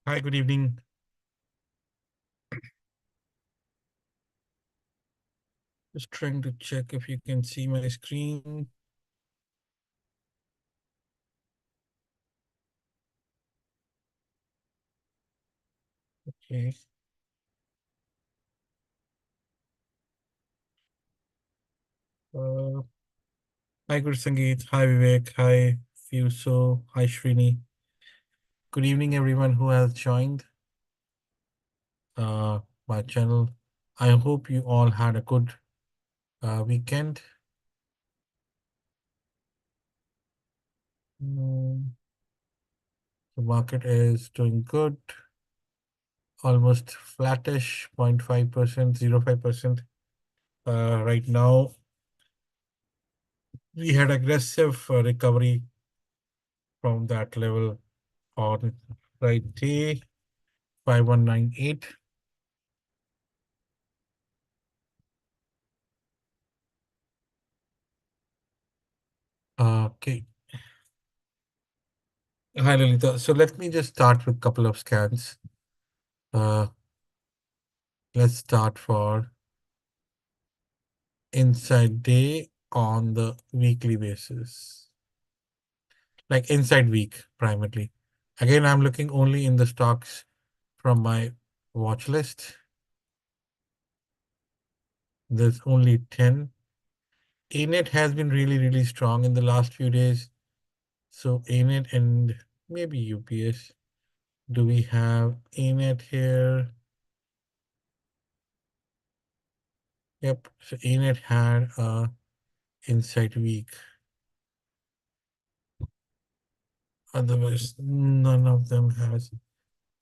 Hi, good evening. Just trying to check if you can see my screen. Okay. Uh, Hi, Guru Sangeet. Hi, Vivek. Hi, Fuso. Hi, Srini. Good evening, everyone who has joined uh, my channel. I hope you all had a good weekend. The market is doing good, almost flattish, 0.5%, 0.5%. Right now, we had aggressive recovery from that level on Friday, 5198. Okay. Hi, Lalita. So let me just start with a couple of scans. Uh, let's start for inside day on the weekly basis, like inside week primarily. Again, I'm looking only in the stocks from my watch list. There's only 10. ANET has been really, really strong in the last few days. So ANET and maybe UPS. Do we have ANET here? Yep. So ANET had a inside week. Otherwise, none of them has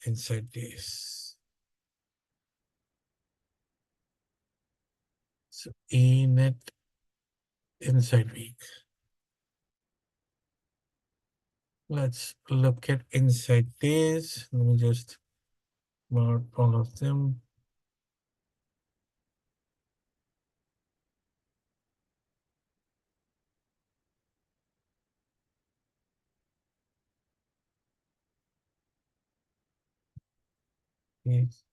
inside days. So ANET inside week. Let's look at inside days. Let me just mark all of them. Yes.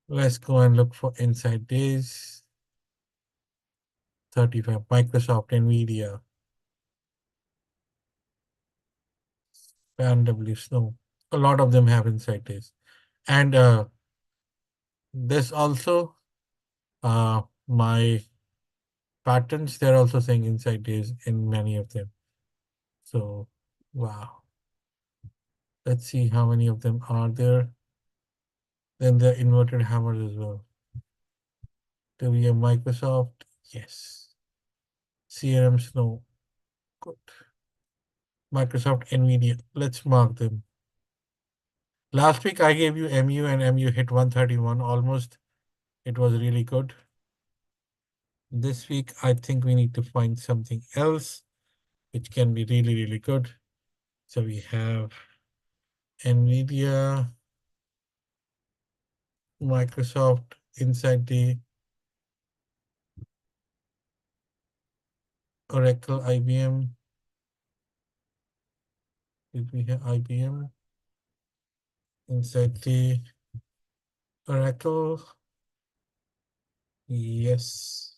Let's go and look for inside days. 35. Microsoft, Nvidia, PNW, Snow. A lot of them have inside days. And this also, my patterns, they're also saying inside days in many of them. So, wow. Let's see how many of them are there. Then the inverted hammers as well. Do we have Microsoft? Yes. CRM Snow. Good. Microsoft, Nvidia. Let's mark them. Last week I gave you MU and MU hit 131 almost. It was really good. This week I think we need to find something else which can be really, really good. So we have Nvidia, Microsoft, inside the Oracle, IBM. Did we have IBM? Inside the Oracle. Yes.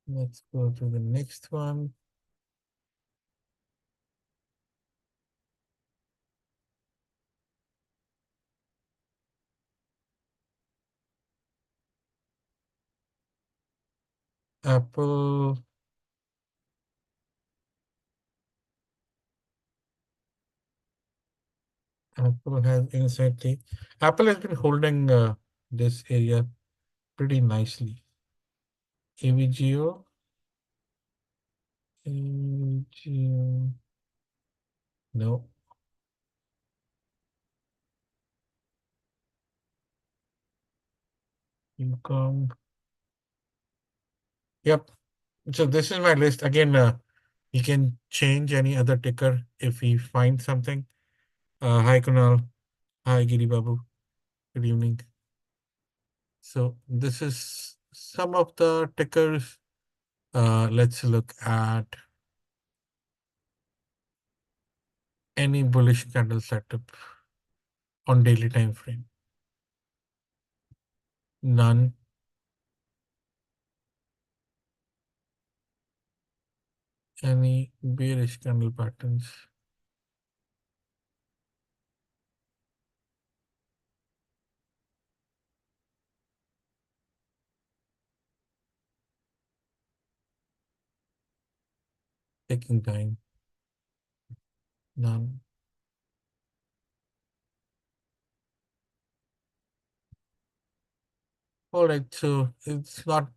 Let's go to the next one. Apple. Apple has inside the Apple has been holding this area pretty nicely. AVGO. AVGO. No. income. Yep. So this is my list. Again, we can change any other ticker if we find something. Hi Kunal. Hi Giri Babu. Good evening. So this is some of the tickers. Let's look at any bullish candle setup on daily time frame. None. Any bearish candle patterns. Taking time. None. All right, so it's not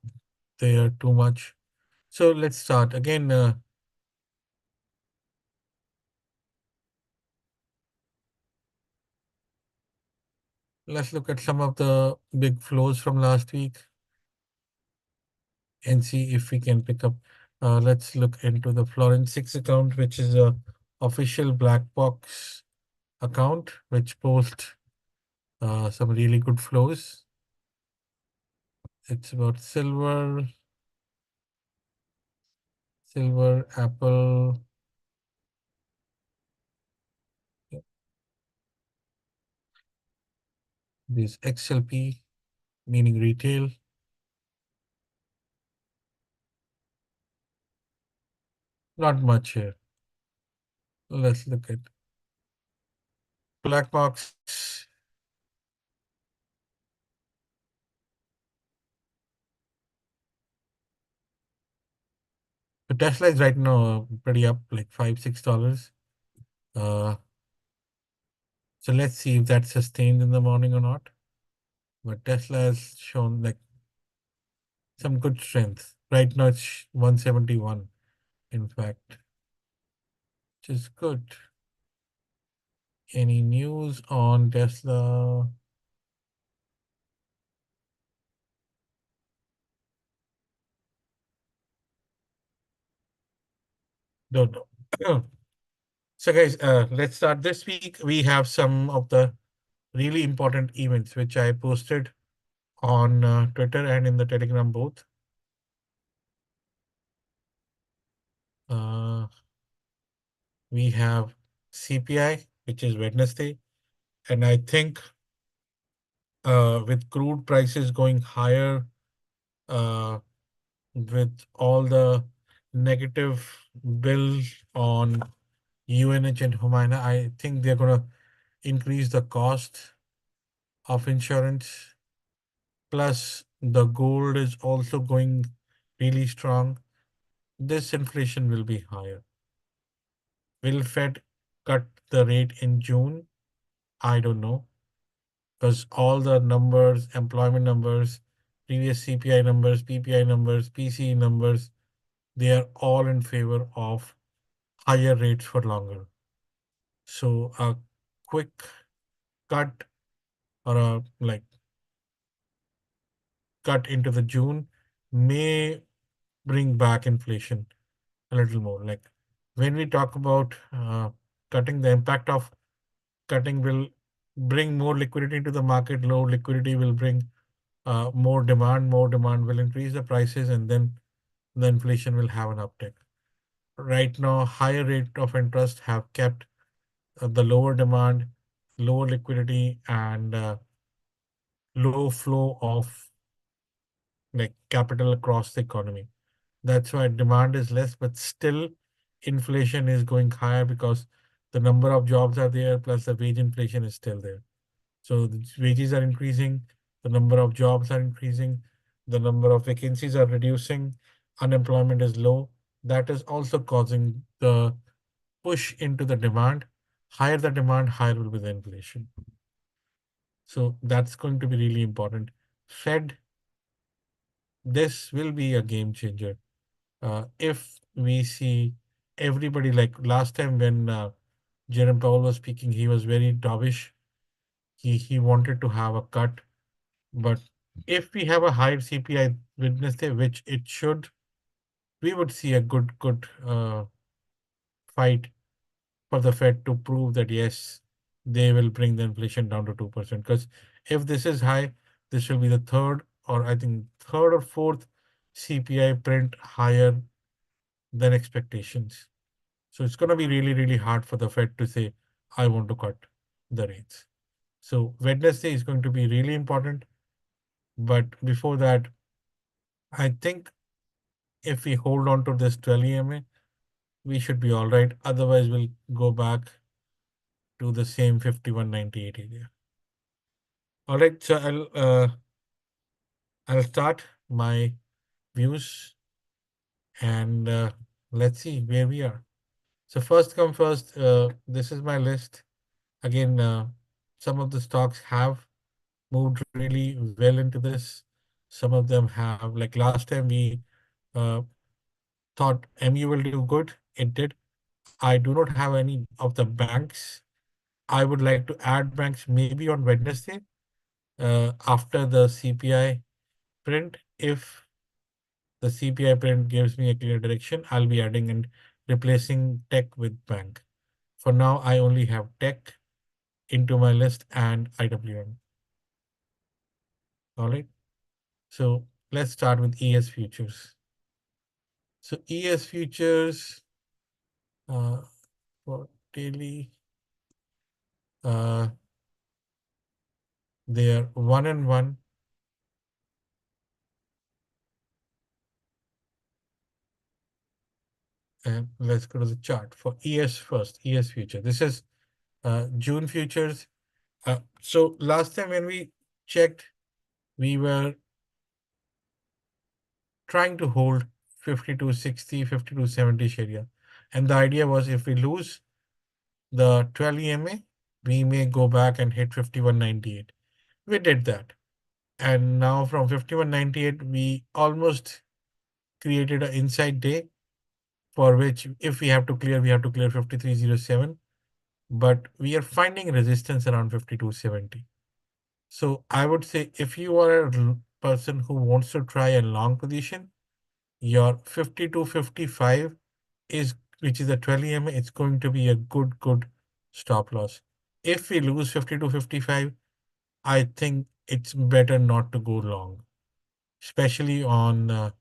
there too much. So let's start again. Let's look at some of the big flows from last week and see if we can pick up. Let's look into the Florence 6 account, which is a official black box account, which posts some really good flows. It's about silver, Apple. This XLP, meaning retail. Not much here. Let's look at black box. So Tesla is right now pretty up, like $5, $6. Uh, so let's see if that's sustained in the morning or not. But Tesla has shown like some good strength. Right now it's 171, in fact, which is good. Any news on Tesla? Don't know. So guys, let's start. This week we have some of the really important events which I posted on Twitter and in the Telegram both. Uh, we have CPI, which is Wednesday, and I think with crude prices going higher, uh, with all the negative bills on UNH and Humana, I think they're going to increase the cost of insurance. Plus, the gold is also going really strong. This inflation will be higher. Will Fed cut the rate in June? I don't know. Because all the numbers, employment numbers, previous CPI numbers, PPI numbers, PCE numbers, they are all in favor of higher rates for longer. So a quick cut or a like cut into the June may bring back inflation a little more. Like when we talk about cutting, the impact of cutting will bring more liquidity into the market. Low liquidity will bring more demand. More demand will increase the prices, and then the inflation will have an uptick. Right now, higher rate of interest have kept the lower demand, lower liquidity, and low flow of like capital across the economy. That's why demand is less, but still inflation is going higher because the number of jobs are there, plus the wage inflation is still there. So the wages are increasing, the number of jobs are increasing, the number of vacancies are reducing, unemployment is low. That is also causing the push into the demand. Higher the demand, higher will be the inflation. So that's going to be really important. Fed, this will be a game changer. If we see everybody like last time when Jerome Powell was speaking, he was very dovish. He wanted to have a cut, but if we have a higher CPI Wednesday, which it should, we would see a good fight for the Fed to prove that yes, they will bring the inflation down to 2%. Because if this is high, this will be the third, or I think third or fourth CPI print higher than expectations. So it's going to be really, really hard for the Fed to say, I want to cut the rates. So Wednesday is going to be really important. But before that, I think if we hold on to this 12 EMA, we should be all right. Otherwise, we'll go back to the same 51.98 area. All right, so I'll start my views and let's see where we are. So first come first, this is my list. Again, some of the stocks have moved really well into this. Some of them have, like last time we uh, thought MU will do good. It did. I do not have any of the banks. I would like to add banks maybe on Wednesday after the CPI print. If the CPI print gives me a clear direction, I'll be adding and replacing tech with bank. For now, I only have tech into my list and IWM. All right. So let's start with ES futures. So ES futures uh, for daily, uh, they are 1 and 1. And let's go to the chart for ES first. ES future. This is June futures. So last time when we checked, we were trying to hold 5260, 5270 area. And the idea was if we lose the 12 EMA, we may go back and hit 5198. We did that. And now from 5198, we almost created an inside day for which if we have to clear, we have to clear 5307. But we are finding resistance around 5270. So I would say if you are a person who wants to try a long position, your 5255 is, which is a 12 EMA, it's going to be a good stop loss. If we lose 5255, I think it's better not to go long, especially on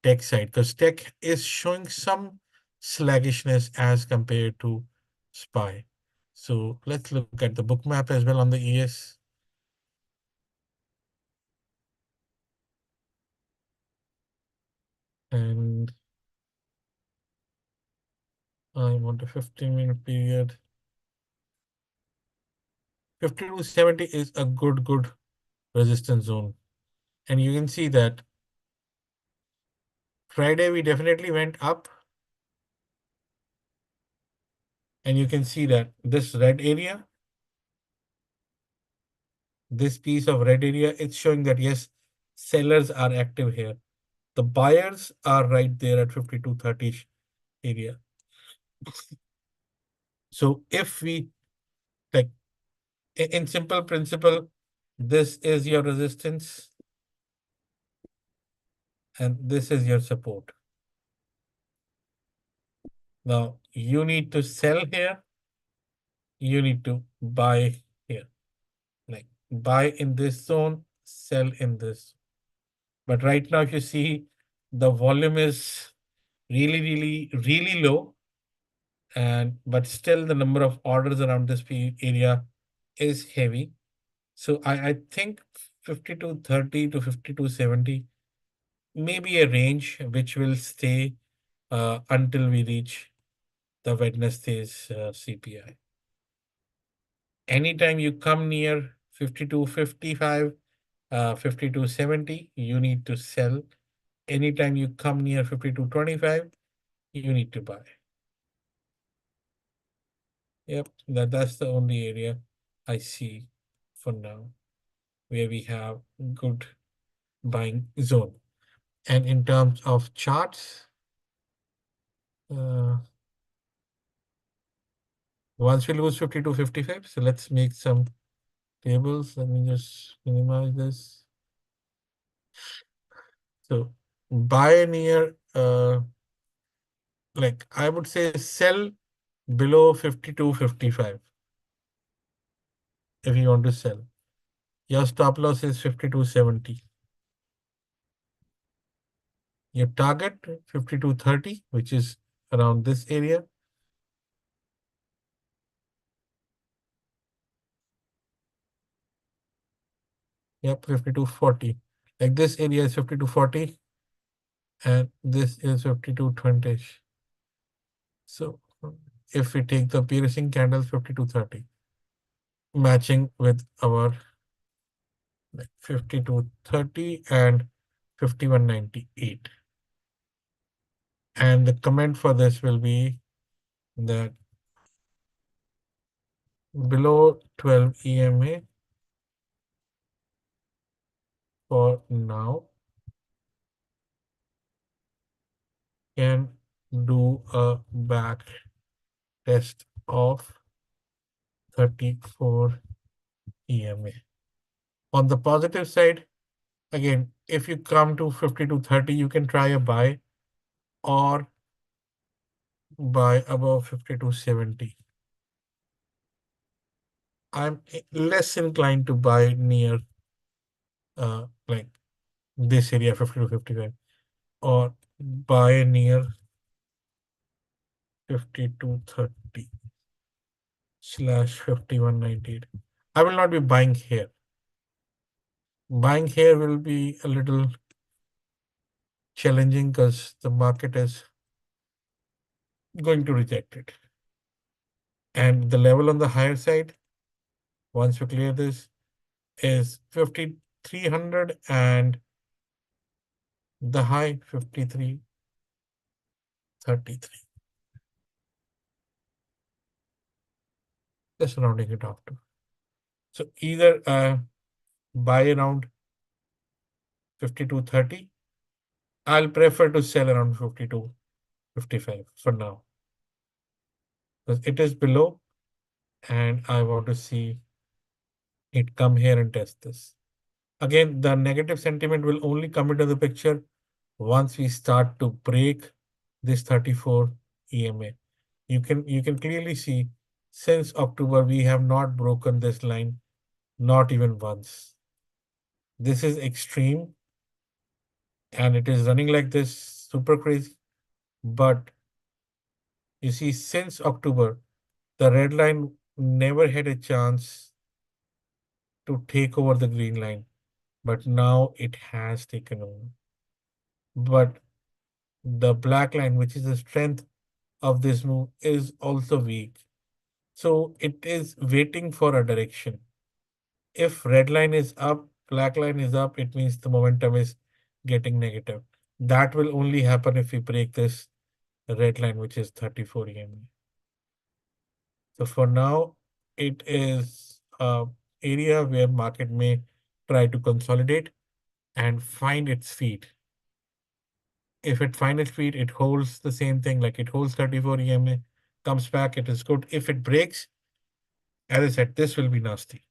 tech side, because tech is showing some sluggishness as compared to SPY. So let's look at the book map as well on the ES. And I want a 15-minute period. 5270 is a good resistance zone. And you can see that Friday we definitely went up. And you can see that this red area, this piece of red area, it's showing that yes, sellers are active here. The buyers are right there at 5230 area. So if we, like, in simple principle, this is your resistance and this is your support. Now you need to sell here, you need to buy here. Like buy in this zone, sell in this. But right now, if you see, the volume is really low, and but still the number of orders around this area is heavy. So I think 5230 to 5270 may be a range which will stay until we reach the Wednesday's CPI. Anytime you come near 5255, 5270, you need to sell. Anytime you come near 5225, you need to buy. Yep, that's the only area I see for now where we have good buying zone. And in terms of charts, uh, once we lose 50 to 55, so let's make some tables. Let me just minimize this. So buy near, like I would say sell below 52.55 if you want to sell. Your stop loss is 52.70. Your target 52.30, which is around this area. Yep, 52.40. Like this area is 52.40 and this is 52.20. So if we take the piercing candles 52.30, matching with our 52.30 and 51.98. And the comment for this will be that below 12 EMA for now can do a back test of 34 EMA. On the positive side, again, if you come to 52.30, you can try a buy or buy above 52.70. I'm less inclined to buy near like this area 52.55 or buy near 52.30 slash 51.98. I will not be buying here. Buying here will be a little challenging because the market is going to reject it. And the level on the higher side, once we clear this, is 5,300 and the high 53.33. Just rounding it off to. So either buy around 52.30. I'll prefer to sell around 52.55 for now because it is below and I want to see it come here and test this. Again, the negative sentiment will only come into the picture once we start to break this 34 EMA. You can clearly see since October we have not broken this line, not even once. This is extreme and it is running like this super crazy. But you see, since October, the red line never had a chance to take over the green line, but now it has taken over. But the black line, which is the strength of this move, is also weak. So it is waiting for a direction. If red line is up, black line is up, it means the momentum is getting negative. That will only happen if we break this red line, which is 34 EMA. So for now, it is a area where market may try to consolidate and find its feet. If it finds its feet, it holds the same thing, like it holds 34 EMA, comes back, it is good. If it breaks, as I said, this will be nasty.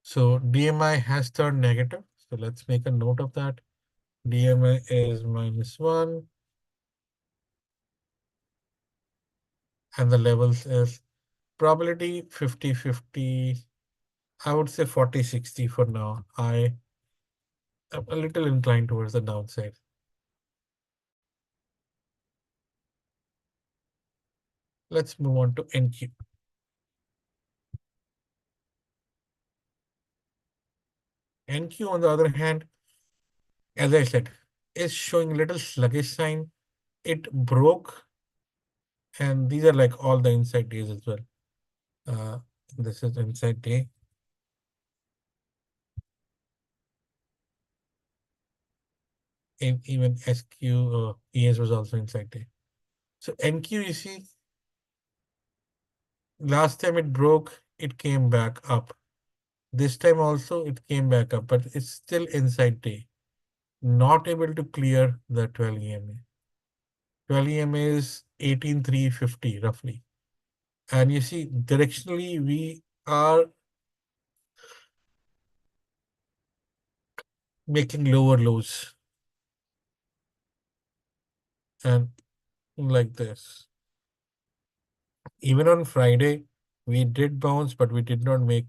So DMI has turned negative. So let's make a note of that. DMI is -1 and the levels is probability 50-50. I would say 40-60 for now. I am a little inclined towards the downside. Let's move on to NQ. NQ, on the other hand, as I said, is showing a little sluggish sign. It broke, and these are like all the inside days as well. Uh, this is inside day. Even SQ, ES was also inside day. So NQ, you see, last time it broke, it came back up. This time also it came back up, but it's still inside day. Not able to clear the 12 EMA. 12 EMA is 18,350 roughly. And you see, directionally, we are making lower lows and like this. Even on Friday, we did bounce, but we did not make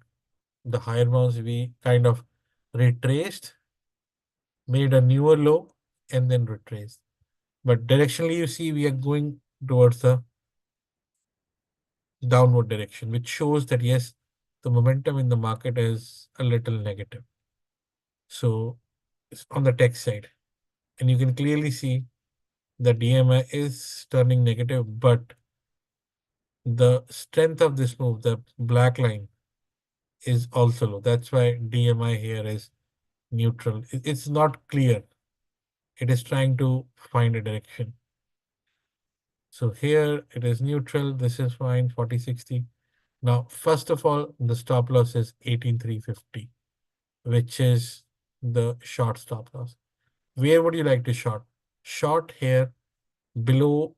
the higher bounce. We kind of retraced, made a newer low, and then retraced. But directionally, you see, we are going towards the downward direction, which shows that yes, the momentum in the market is a little negative. So it's on the tech side. And you can clearly see the DMI is turning negative, but the strength of this move, the black line, is also low. That's why DMI here is neutral. It's not clear. It is trying to find a direction. So here it is neutral. This is fine, 4060. Now, first of all, the stop loss is 18,350, which is the short stop loss. Where would you like to short? Short here below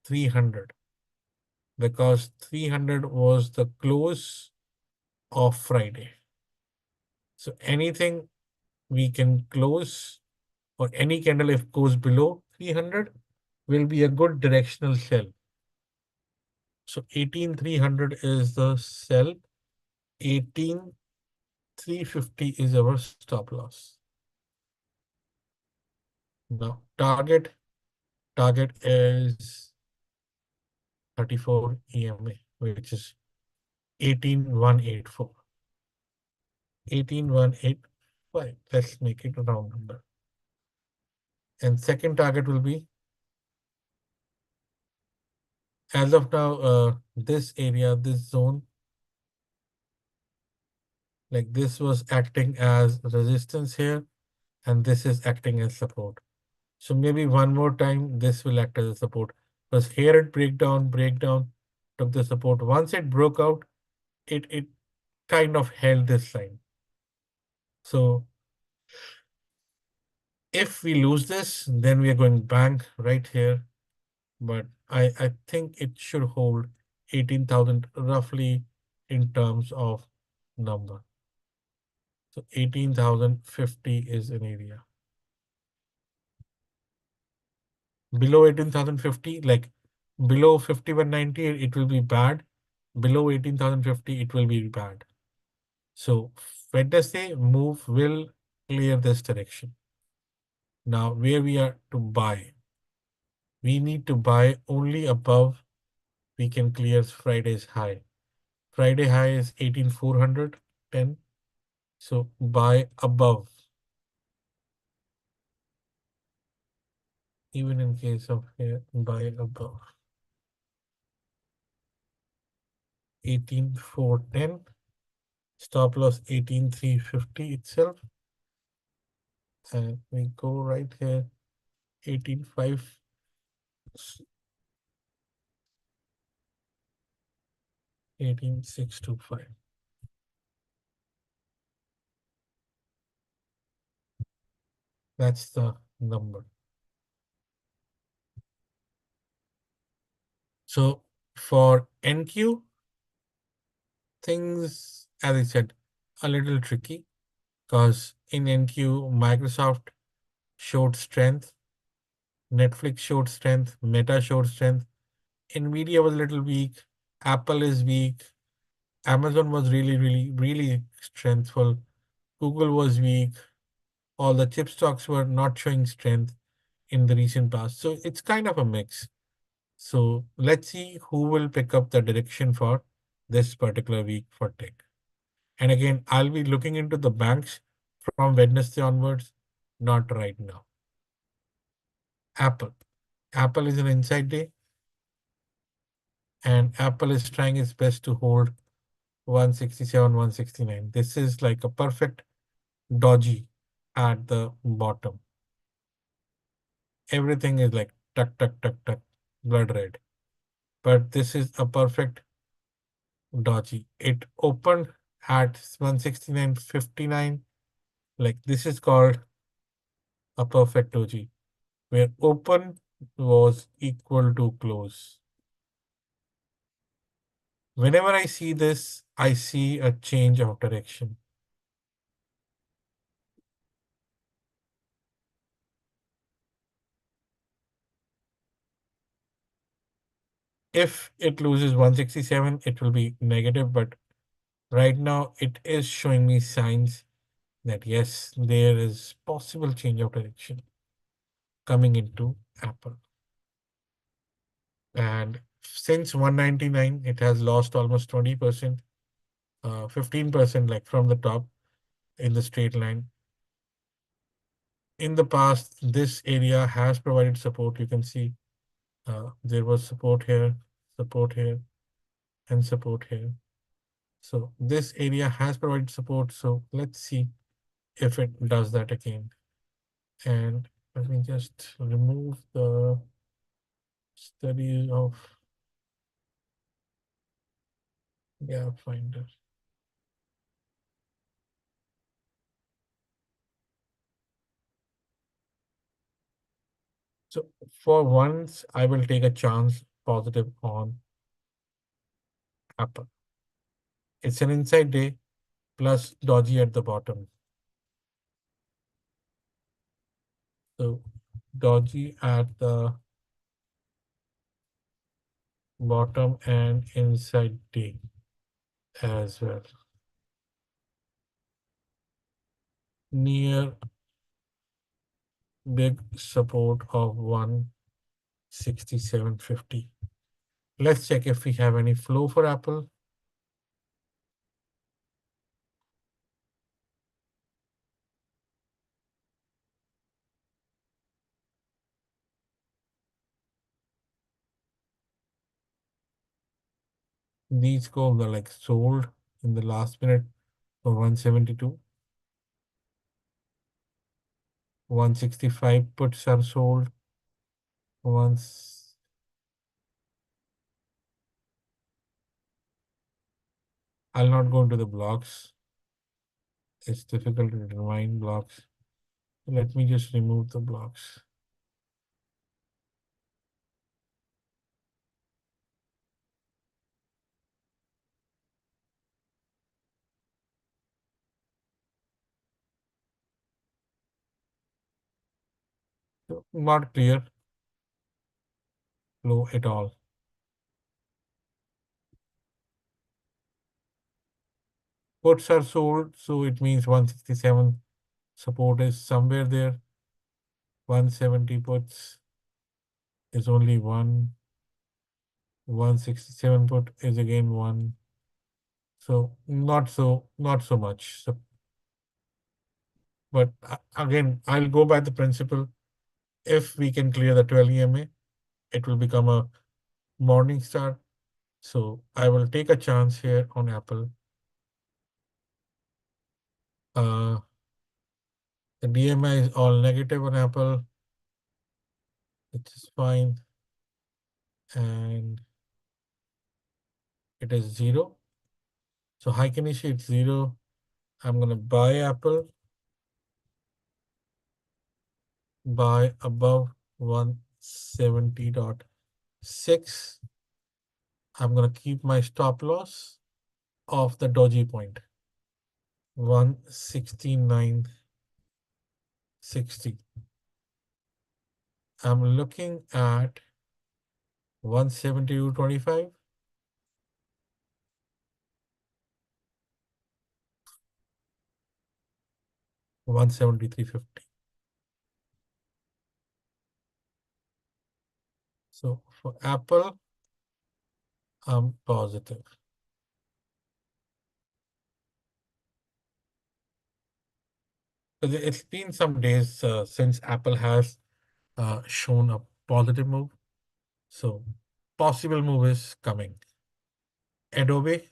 300, because 300 was the close of Friday. So anything we can close, or any candle if goes below 300, will be a good directional sell. So 18,300 is the sell, 18,350 is our stop loss. Now target is 34 EMA, which is 18,184. 18,185. Let's make it a round number. And second target will be, as of now, this area, this zone, like this was acting as resistance here, and this is acting as support. So maybe one more time, this will act as a support. Because here it breakdown, took the support. Once it broke out, it kind of held this line. So if we lose this, then we are going bang right here. But I think it should hold 18,000 roughly in terms of number. So 18,050 is an area. Below 18,050, like below 5190, it will be bad. Below 18,050, it will be bad. So Wednesday move will clear this direction. Now, where we are to buy? We need to buy only above we can clear Friday's high. Friday high is 18,410. So buy above. Even in case of here, buy above 18,410. Stop loss 18,350 itself. And we go right here, 18,500. 18,625. That's the number. So for NQ, things, as I said, a little tricky, because in NQ, Microsoft showed strength, Netflix showed strength, Meta showed strength, Nvidia was a little weak, Apple is weak, Amazon was really strengthful, Google was weak, all the chip stocks were not showing strength in the recent past. So it's kind of a mix. So let's see who will pick up the direction for this particular week for tech. And again, I'll be looking into the banks from Wednesday onwards, not right now. Apple. Apple is an inside day, and Apple is trying its best to hold 167, 169. This is like a perfect dodgy at the bottom. Everything is like tuck, tuck, tuck, tuck, blood red. But this is a perfect dodgy. It opened at 169.59. Like this is called a perfect doji, where open was equal to close. Whenever I see this, I see a change of direction. if it loses 167, it will be negative, but right now it is showing me signs that yes, there is possible change of direction coming into Apple. And since 199, it has lost almost 20%, 15% like from the top in the straight line. In the past, this area has provided support. You can see there was support here, and support here. So this area has provided support. So let's see if it does that again. And let me just remove the study of gap finder. So for once, I will take a chance positive on Apple. It's an inside day plus dodgy at the bottom. So dodgy at the bottom and inside day as well. Near big support of 167.50. Let's check if we have any flow for Apple. These calls are like sold in the last minute for 172. 165 puts are sold. Once I'll not go into the blocks. It's difficult to determine blocks. Let me just remove the blocks. So not clear flow at all. Puts are sold, so it means 167 support is somewhere there. 170 puts is only one. 167 put is again one. So not so much. So, but again, I'll go by the principle. If we can clear the 12 EMA, it will become a morning star. So I will take a chance here on Apple. The DMI is all negative on Apple, which is fine. And it is 0. So high initiate 0. I'm going to buy Apple. Buy above 170.6. I'm going to keep my stop loss of the doji point. 169.60. I'm looking at 172.25. 173.50. So for Apple, I'm positive. It's been some days since Apple has shown a positive move. So possible move is coming. Adobe.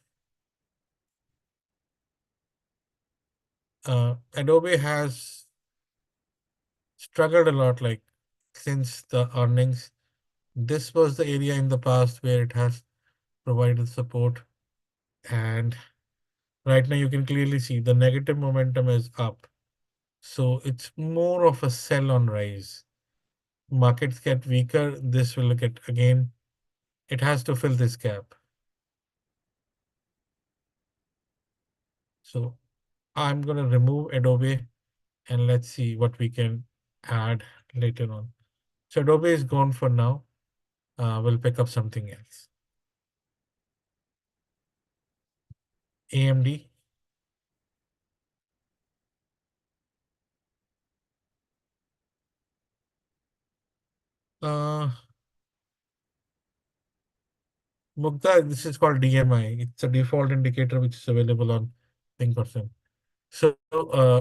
Adobe has struggled a lot, like since the earnings. This was the area in the past where it has provided support. And right now you can clearly see the negative momentum is up. So it's more of a sell on rise. Markets get weaker, this will get again. It has to fill this gap. So I'm going to remove Adobe and let's see what we can add later on. So Adobe is gone for now. We'll pick up something else. AMD. Uh, Mukta, this is called DMI. It's a default indicator which is available on Thinkorswim. So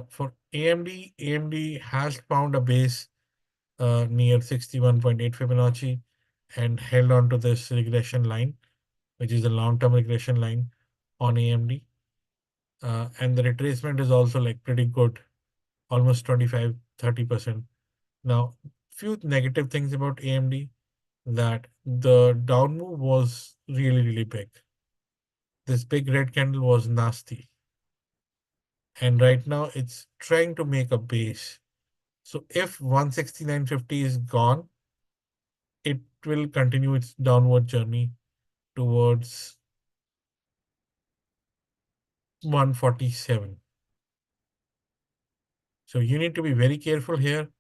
for AMD has found a base near 61.8 Fibonacci and held on to this regression line, which is a long-term regression line on AMD. And the retracement is also like pretty good, almost 25-30%. Now, few negative things about AMD, that the down move was really, really big. This big red candle was nasty. And right now it's trying to make a base. So if 169.50 is gone, it will continue its downward journey towards 147. So you need to be very careful here.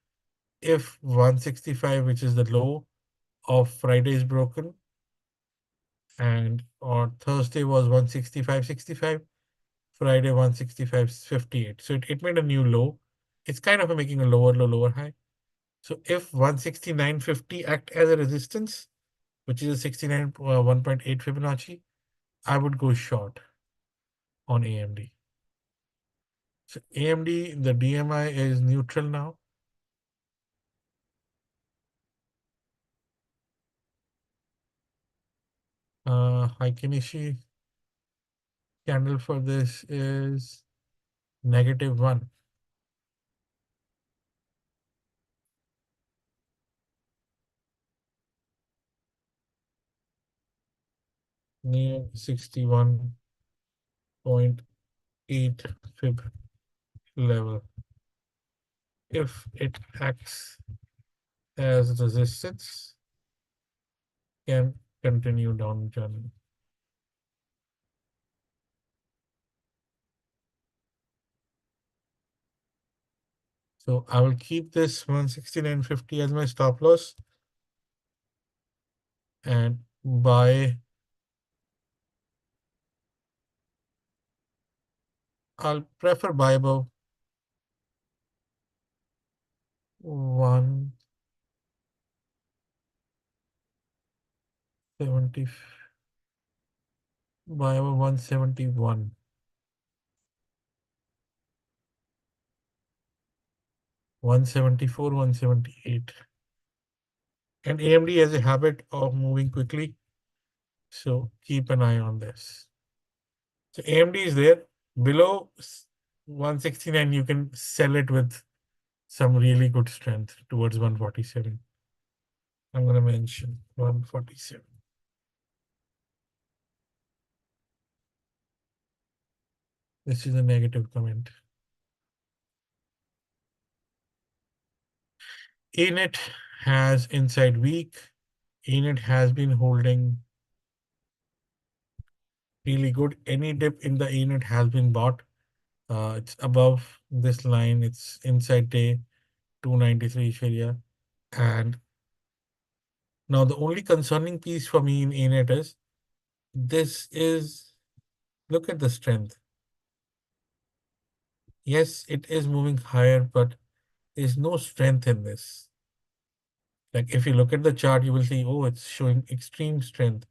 If 165, which is the low of Friday, is broken, and or Thursday was 165.65, Friday 165.58. So it made a new low. It's kind of making a lower low, lower high. So if 169.50 act as a resistance, which is a 69 1.8 Fibonacci, I would go short on AMD. So AMD, the DMI is neutral now. Heikinishi candle for this is -1. Near 61.8 fib level. If it acts as resistance, can continue down journey. So I will keep this 169.50 as my stop loss and buy. I'll prefer buy above 170, buy above 171, 174, 178. And AMD has a habit of moving quickly, so keep an eye on this. So AMD is there. Below 169, you can sell it with some really good strength towards 147. I'm going to mention 147. This is a negative comment. ANET has inside week. ANET has been holding really good. Any dip in the ANET has been bought. It's above this line. It's inside day 293 area. And now the only concerning piece for me in ANET is this is, look at the strength. Yes, it is moving higher, but there's no strength in this. Like if you look at the chart, you will see, oh, it's showing extreme strength.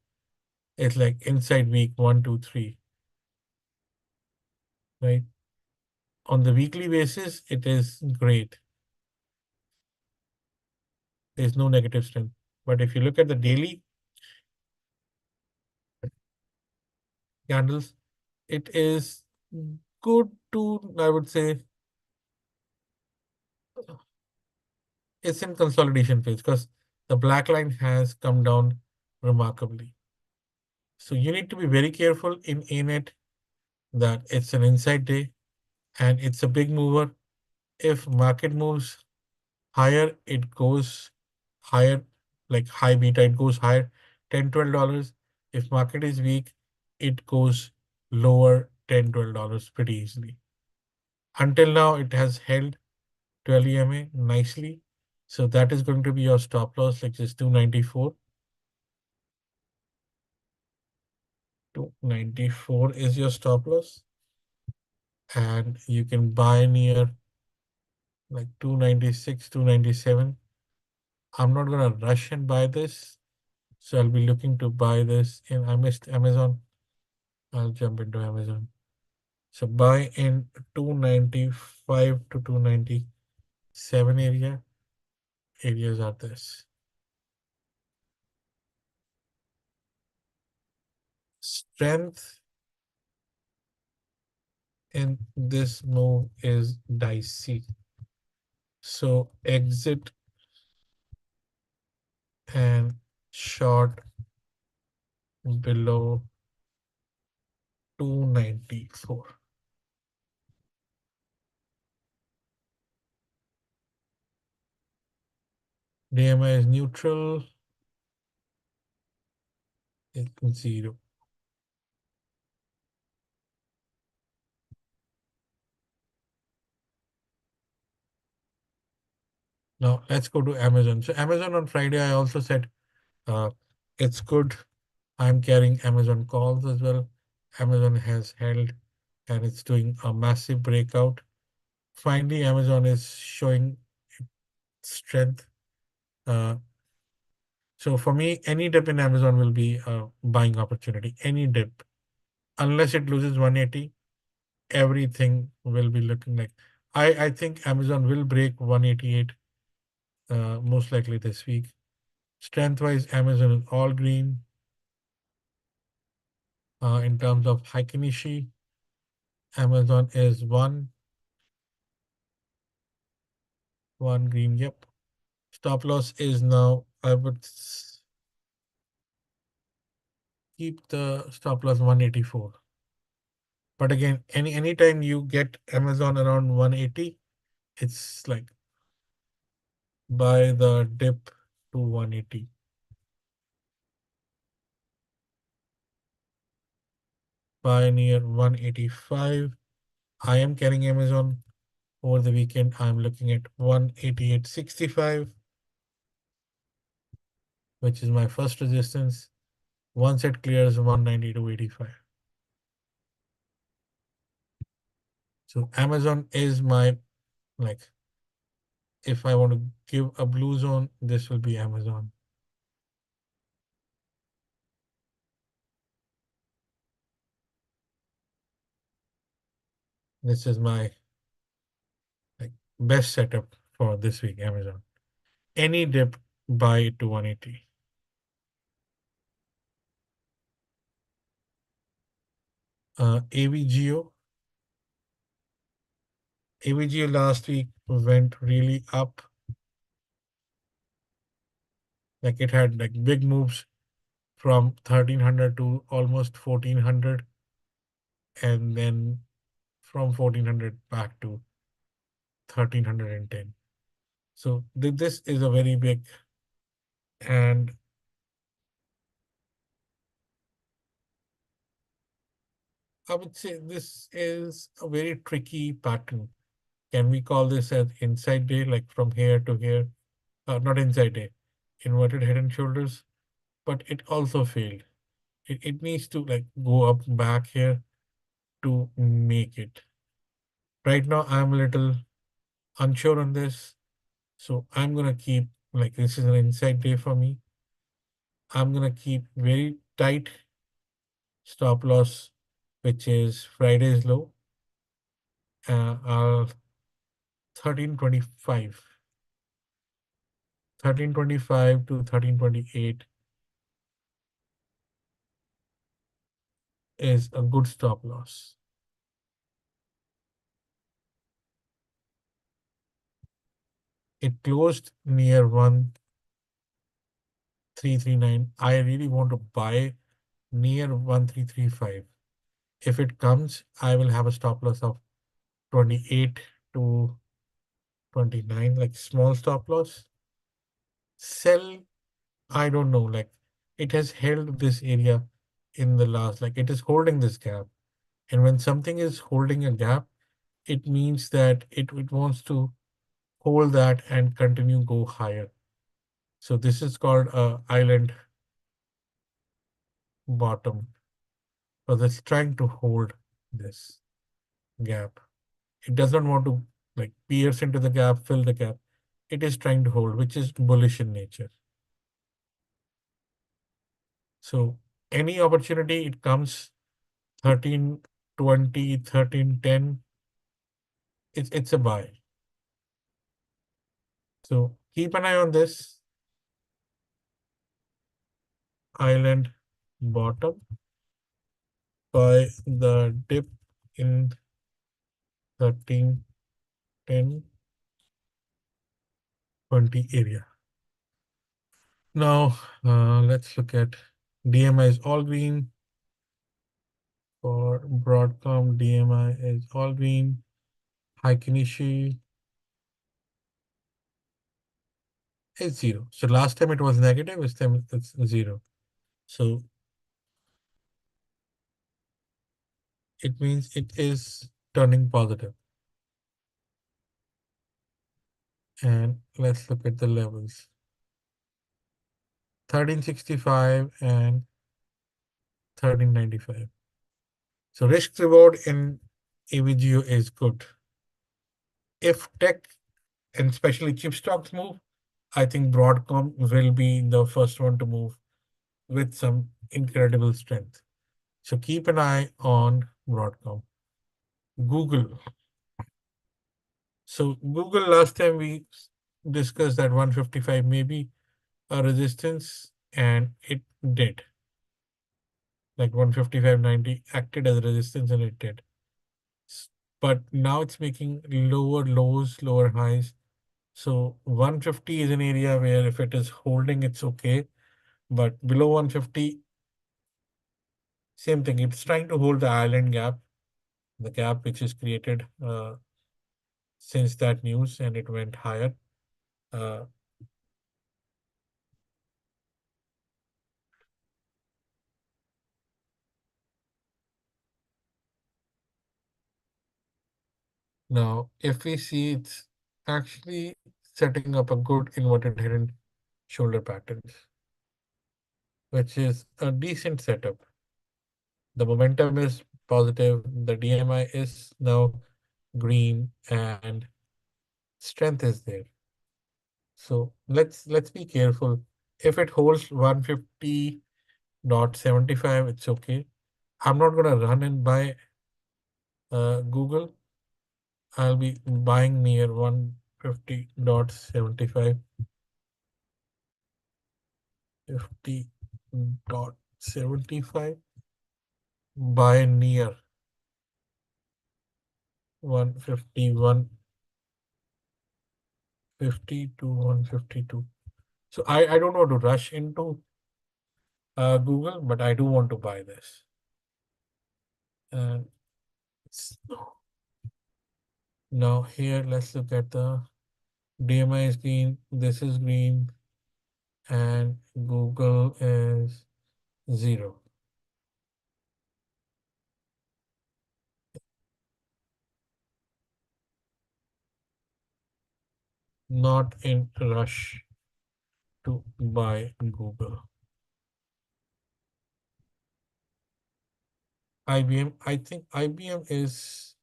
It's like inside week 1, 2, 3, right? On the weekly basis, it is great. There's no negative strength. But if you look at the daily candles, it is good to, I would say, it's in consolidation phase because the black line has come down remarkably. So you need to be very careful in ANET that it's an inside day and it's a big mover. If market moves higher, it goes higher, like high beta, it goes higher, $10-12. If market is weak, it goes lower $10-12 pretty easily. Until now, it has held 12 EMA nicely. So that is going to be your stop loss, like just 294. 294 is your stop loss, and you can buy near like 296, 297. I'm not gonna rush and buy this, so I'll be looking to buy this in. I missed Amazon. I'll jump into Amazon. So buy in 295 to 297 area. Areas are this. Strength in this move is dicey. So exit and short below 294. DMI is neutral. It's 0. Now let's go to Amazon. So Amazon on Friday, I also said uh, it's good. I'm carrying Amazon calls as well. Amazon has held and it's doing a massive breakout. Finally, Amazon is showing strength. Uh, so for me, any dip in Amazon will be a buying opportunity. Any dip, unless it loses 180, everything will be looking like. I think Amazon will break 188 most likely this week. Strength wise, Amazon is all green. In terms of Heikkenishi, Amazon is one green. Yep. Stop loss is now, I would keep the stop loss 184. But again, anytime you get Amazon around 180, it's like buy the dip to 180. Buy near 185. I am carrying Amazon over the weekend. I'm looking at 188.65, which is my first resistance. Once it clears 192.85. So Amazon is my, like, if I want to give a blue zone, this will be Amazon. This is my like best setup for this week, Amazon. Any dip, buy it to 180. AVGO. AVGO last week went really up. Like it had like big moves from 1300 to almost 1400, and then from 1400 back to 1310. So this is a very big, and I would say this is a very tricky pattern. Can we call this an inside day, like from here to here? Not inside day, inverted head and shoulders, but it also failed. It needs to like go up back here to make it. Right now, I'm a little unsure on this. So I'm gonna keep, like, this is an inside day for me. I'm gonna keep very tight stop loss, which is Friday's low. I'll 1325. 1325 to 1328 is a good stop loss. It closed near 1339. I really want to buy near 1335. If it comes, I will have a stop loss of 28 to 29, like small stop loss. Sell, I don't know, like it has held this area in the last, like it is holding this gap. And when something is holding a gap, it means that it wants to hold that and continue go higher. So this is called a island bottom. because it's trying to hold this gap. It does not want to like pierce into the gap, fill the gap. It is trying to hold, which is bullish in nature. So any opportunity it comes 13.20, 13.10, it's a buy. So keep an eye on this island bottom by the dip in 13.10, 20 area. Now let's look at DMI is all green. For Broadcom, DMI is all green. Haikinishi is 0. So last time it was negative, this time it's 0. So it means it is turning positive. And let's look at the levels. 1365 and 1395. So risk reward in AVGO is good. If tech and especially chip stocks move, I think Broadcom will be the first one to move with some incredible strength. So keep an eye on Broadcom. Google. So Google, last time we discussed that 155 may be a resistance, and it did. Like 155.90 acted as a resistance and it did. But now it's making lower lows, lower highs. So 150 is an area where if it is holding, it's okay. But below 150, same thing. It's trying to hold the island gap, the gap which is created since that news and it went higher. Uh, Now, if we see it's actually setting up a good inverted head and shoulder patterns, which is a decent setup. The momentum is positive, the DMI is now green, and strength is there. So let's be careful. If it holds 150.75, it's okay. I'm not gonna run and buy Google. I'll be buying near 150.75. 50.75 buy near 151, 50 to 152. So I don't want to rush into Google, but I do want to buy this. And now here, let's look at the DMI is green, this is green, and Google is 0. Not in rush to buy Google. IBM, I think IBM is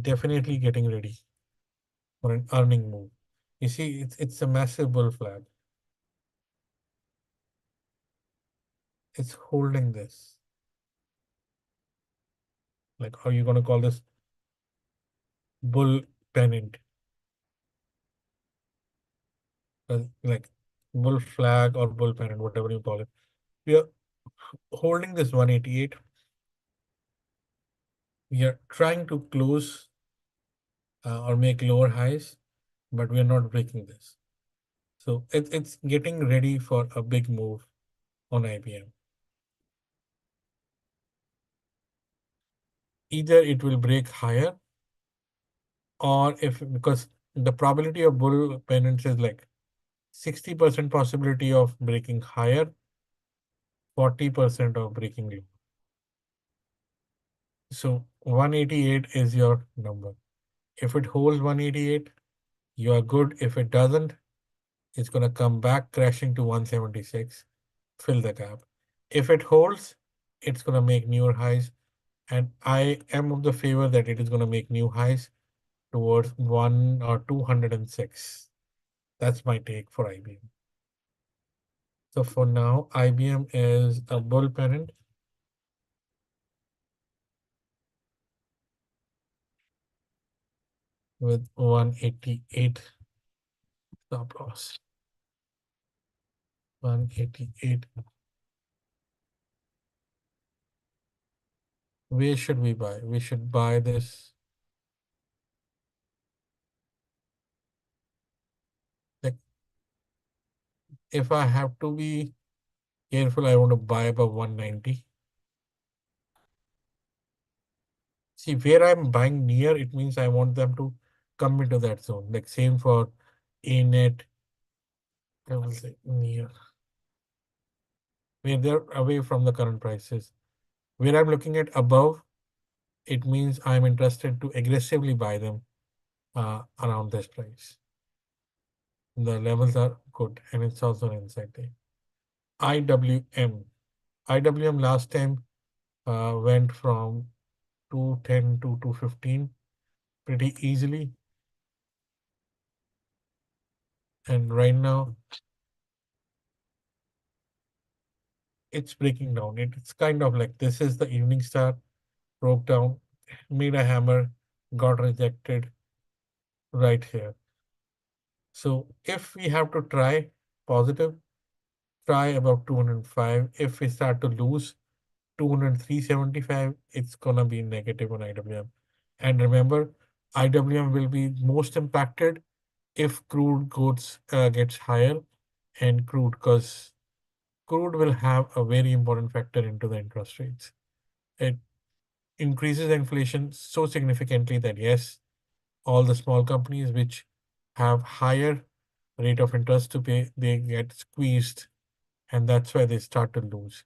definitely getting ready for an earning move. You see, it's a massive bull flag. It's holding this. Like, how are you going to call this bull pennant? Like bull flag or bull pennant, whatever you call it. We are holding this 188. We are trying to close or make lower highs, but we are not breaking this. So it's getting ready for a big move on IBM. Either it will break higher, or if because the probability of bull pennants is like 60% possibility of breaking higher, 40% of breaking low. So 188 is your number. If it holds 188, you are good. If it doesn't, it's going to come back crashing to 176, fill the gap. If it holds, it's going to make newer highs. And I am of the favor that it is going to make new highs towards 1 or 206. That's my take for IBM. So for now, IBM is a bull pennant with 188 stop loss. 188. Where should we buy? We should buy this. Like, if I have to be careful, I want to buy above 190. See, where I'm buying near, it means I want them to come into that zone. Like same for ANET, I will say near, where they're away from the current prices. Where I'm looking at above, it means I'm interested to aggressively buy them around this price. The levels are good, and it's also an inside day. IWM. IWM last time went from 210 to 215 pretty easily. And right now, it's breaking down. It's kind of like this is the evening star, broke down, made a hammer, got rejected right here. So if we have to try positive, try about 205. If we start to lose 203.75, it's gonna be negative on IWM. And remember, IWM will be most impacted if crude gets higher, and crude, because crude will have a very important factor into the interest rates. It increases inflation so significantly that yes, all the small companies which have higher rate of interest to pay, they get squeezed, and that's why they start to lose.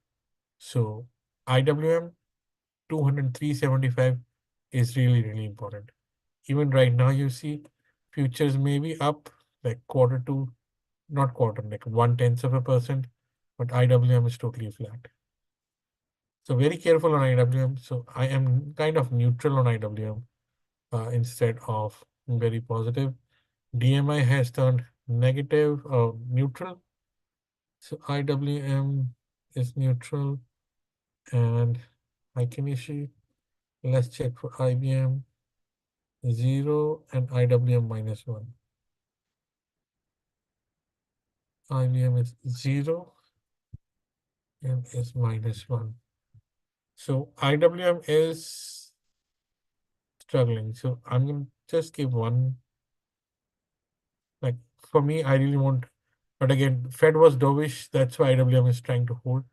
So IWM 203.75 is really, really important. Even right now, you see futures may be up like quarter to, not quarter, like 0.1%, but IWM is totally flat. So very careful on IWM. So I am kind of neutral on IWM instead of very positive. DMI has turned negative or neutral. So IWM is neutral, and Aikinishi, let's check for IBM 0 and IWM -1. IBM is 0 and is -1. So IWM is struggling. So I'm going to just give one. Like for me, I really want, but again, Fed was dovish. That's why IWM is trying to hold.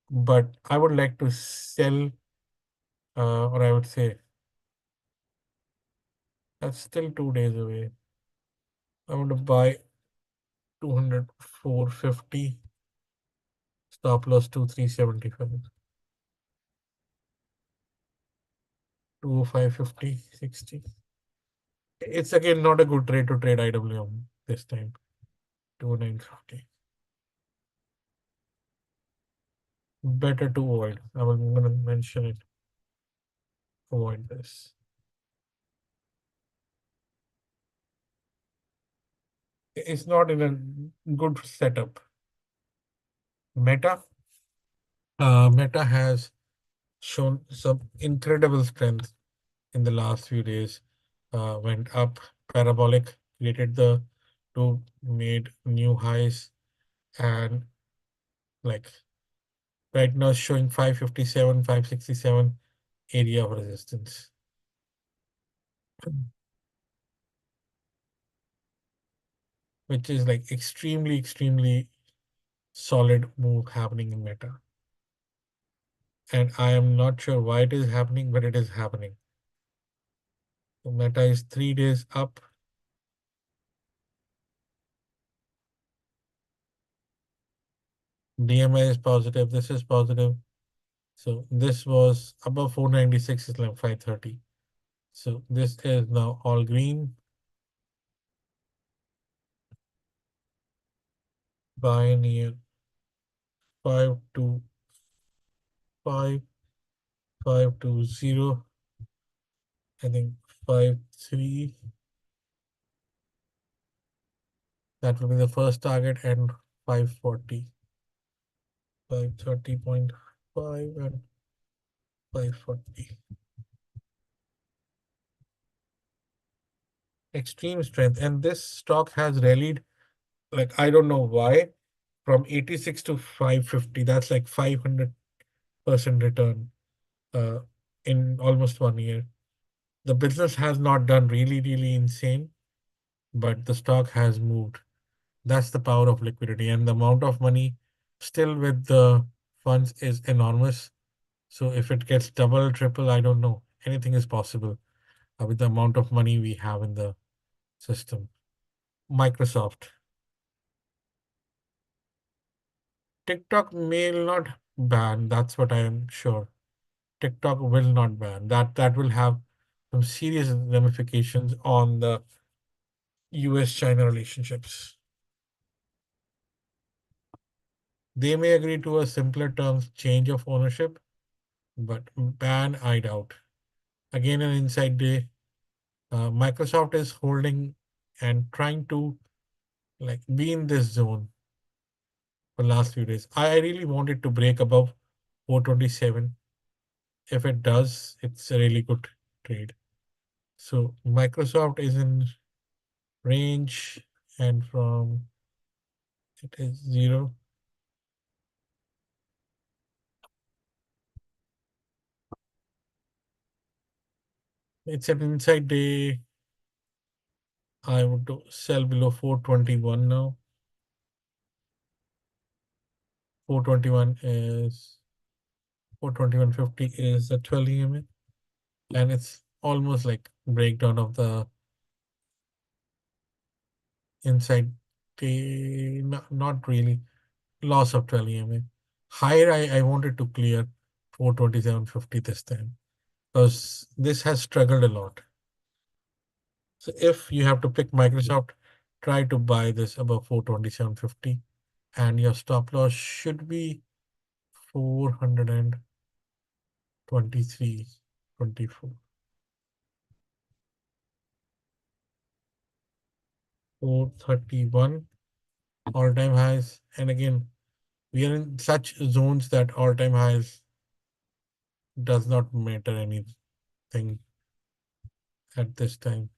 But I would like to sell, or I would say that's still 2 days away. I want to buy 204.50, stop loss 2375, 205.50, 60. It's again not a good trade to trade IWM this time. 2950. Better to avoid. I'm going to mention it. Avoid this. It's not in a good setup. Meta has shown some incredible strength in the last few days. Went up parabolic, created the two, made new highs, and like right now showing 557, 567 area of resistance, which is like extremely, extremely solid move happening in Meta. And I am not sure why it is happening, but it is happening. So Meta is 3 days up. DMI is positive. This is positive. So this was above 496 is like 530. So this is now all green. Buy near 52. 5,520. I think 5,3. That will be the first target, and 540. 530.5 and 540. Extreme strength. And this stock has rallied, like, I don't know why, from 86 to 550. That's like 500% return uh, in almost 1 year. The business has not done really, really insane, but the stock has moved. That's the power of liquidity. And the amount of money still with the funds is enormous. So if it gets double, triple, I don't know. Anything is possible with the amount of money we have in the system. Microsoft. TikTok may not ban. That's what I am sure. TikTok will not ban. That will have some serious ramifications on the US-China relationships. They may agree to a simpler terms change of ownership, but ban I doubt. Again, an inside day. Microsoft is holding and trying to like be in this zone for last few days. I really want it to break above 427. If it does, it's a really good trade. So Microsoft is in range, and from it is 0. It's an inside day. I would sell below 421 now. 421 is 421.50 is the 12 EMA, and it's almost like breakdown of the inside day. Not really loss of 12 EMA. Higher, I wanted to clear 427.50 this time because this has struggled a lot. So if you have to pick Microsoft, try to buy this above 427.50, and your stop loss should be 423.24. 431 all-time highs. And again, we are in such zones that all-time highs does not matter anything at this time.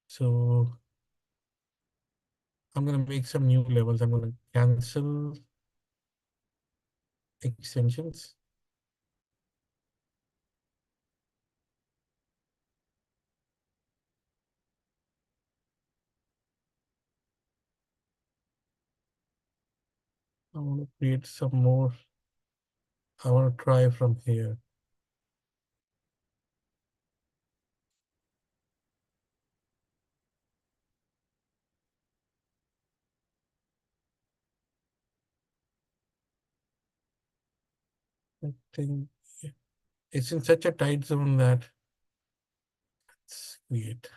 So I'm going to make some new levels. I'm going to cancel extensions. I want to create some more. I want to try from here. I think it's in such a tight zone that let's create.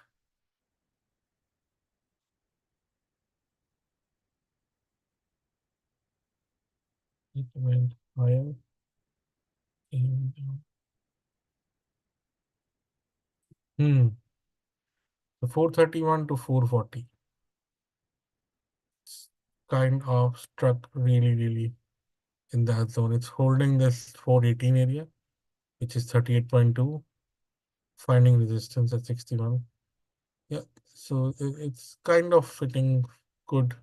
It went higher. And, the 431 to 440 kind of struck really, really in that zone. It's holding this 418 area, which is 38.2, finding resistance at 61. Yeah, so it's kind of fitting good,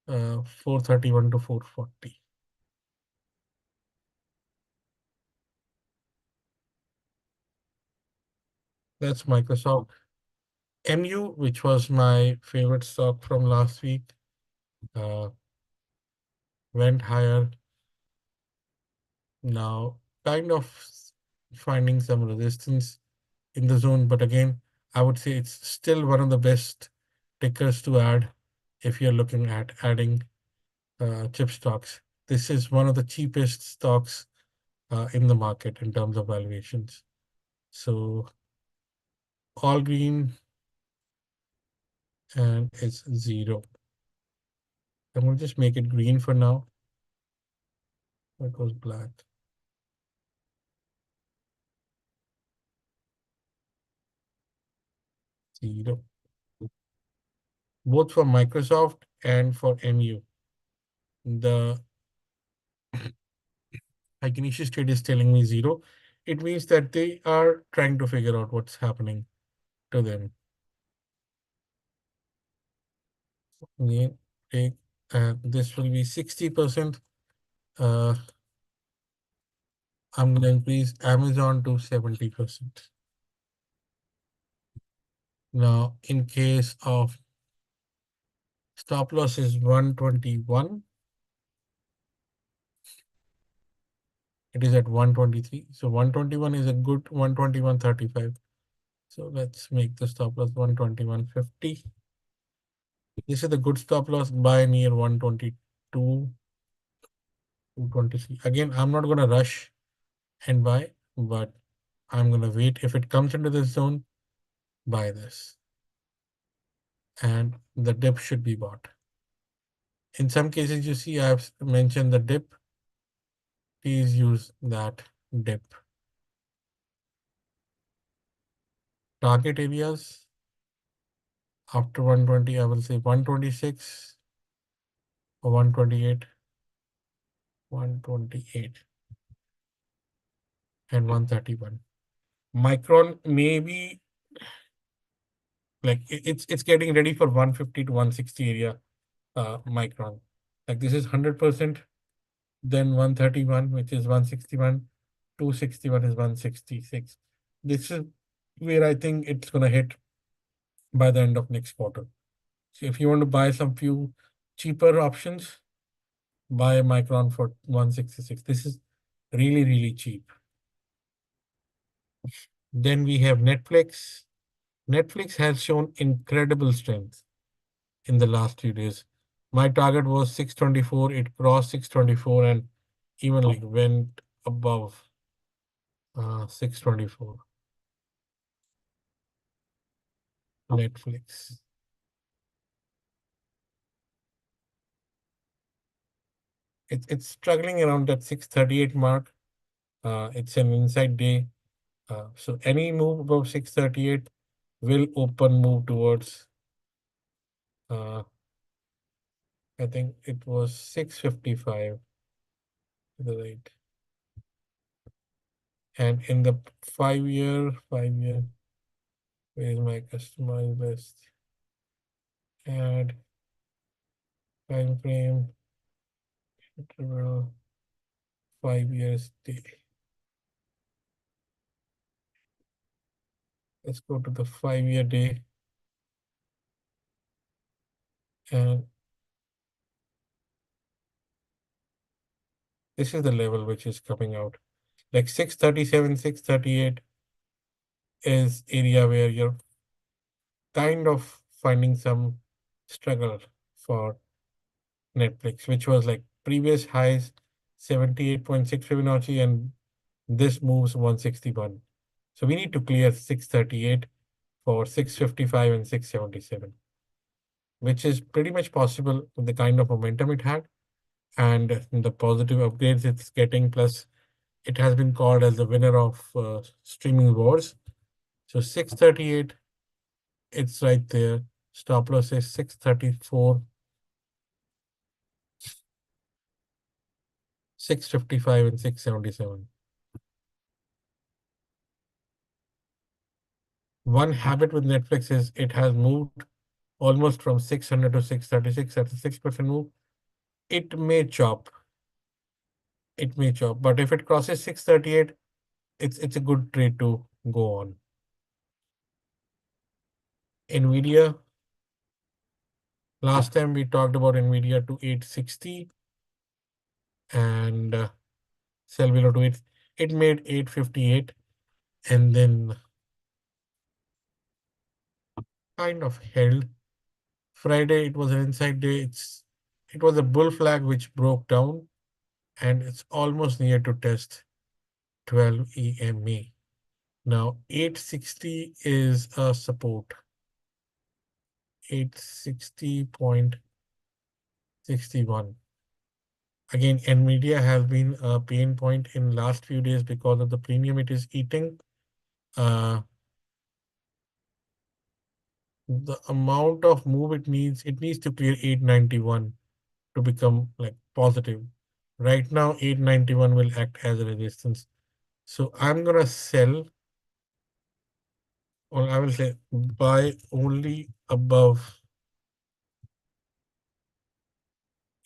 431 to 440. That's Microsoft. MU, which was my favorite stock from last week, uh, went higher. Now, kind of finding some resistance in the zone, but again, I would say it's still one of the best tickers to add if you're looking at adding chip stocks. This is one of the cheapest stocks in the market in terms of valuations. So all green, and it's 0. I'm going to just make it green for now. That goes black. 0. Both for Microsoft and for MU. The Ignatius trade is telling me 0. It means that they are trying to figure out what's happening to them. Yeah, take, this will be 60%. I'm going to increase Amazon to 70%. Now, in case of stop loss is 121, it is at 123. So 121 is a good 121.35. So let's make the stop loss 121.50. This is the good stop loss, buy near 122, 223. Again, I'm not going to rush and buy, but I'm going to wait. If it comes into this zone, buy this. And the dip should be bought. In some cases, you see, I've mentioned the dip. Please use that dip. Target areas after 120, I will say 126 or 128, 128 and 131. Micron maybe like it's getting ready for 150 to 160 area. Micron, like this is 100%, then 131, which is 161, 261 is 166. This is where I think it's gonna hit by the end of next quarter. So if you want to buy some few cheaper options, buy Micron for 166. This is really, really cheap. Then we have Netflix. Netflix has shown incredible strength in the last few days. My target was 624. It crossed 624 and even like went above 624. Netflix. It's struggling around that 638 mark. It's an inside day. So any move above 638 will open move towards I think it was 655 to the right. And in the 5-year, where is my customized list? Add time frame, interval, 5 years day. Let's go to the 5-year day. And this is the level which is coming out. Like 637, 638 is area where you're kind of finding some struggle for Netflix, which was like previous highs 78.6 Fibonacci, and this moves 161. So we need to clear 638 for 655 and 677, which is pretty much possible with the kind of momentum it had and the positive upgrades it's getting. Plus, it has been called as the winner of streaming wars. So 638, it's right there. Stop loss is 634, 655, and 677. One habit with Netflix is it has moved almost from 600 to 636. That's a 6% move. It may chop. It may chop. But if it crosses 638, it's a good trade to go on. Nvidia. Last time we talked about Nvidia to 860 and sell below to it. It made 858 and then kind of held. Friday, it was an inside day. It was a bull flag which broke down and it's almost near to test 12 EMA. Now 860 is a support. 860.61. Again, Nvidia has been a pain point in last few days because of the premium it is eating. the amount of move it needs to clear 891 to become like positive. Right now, 891 will act as a resistance. So I'm gonna sell, or I will say buy only above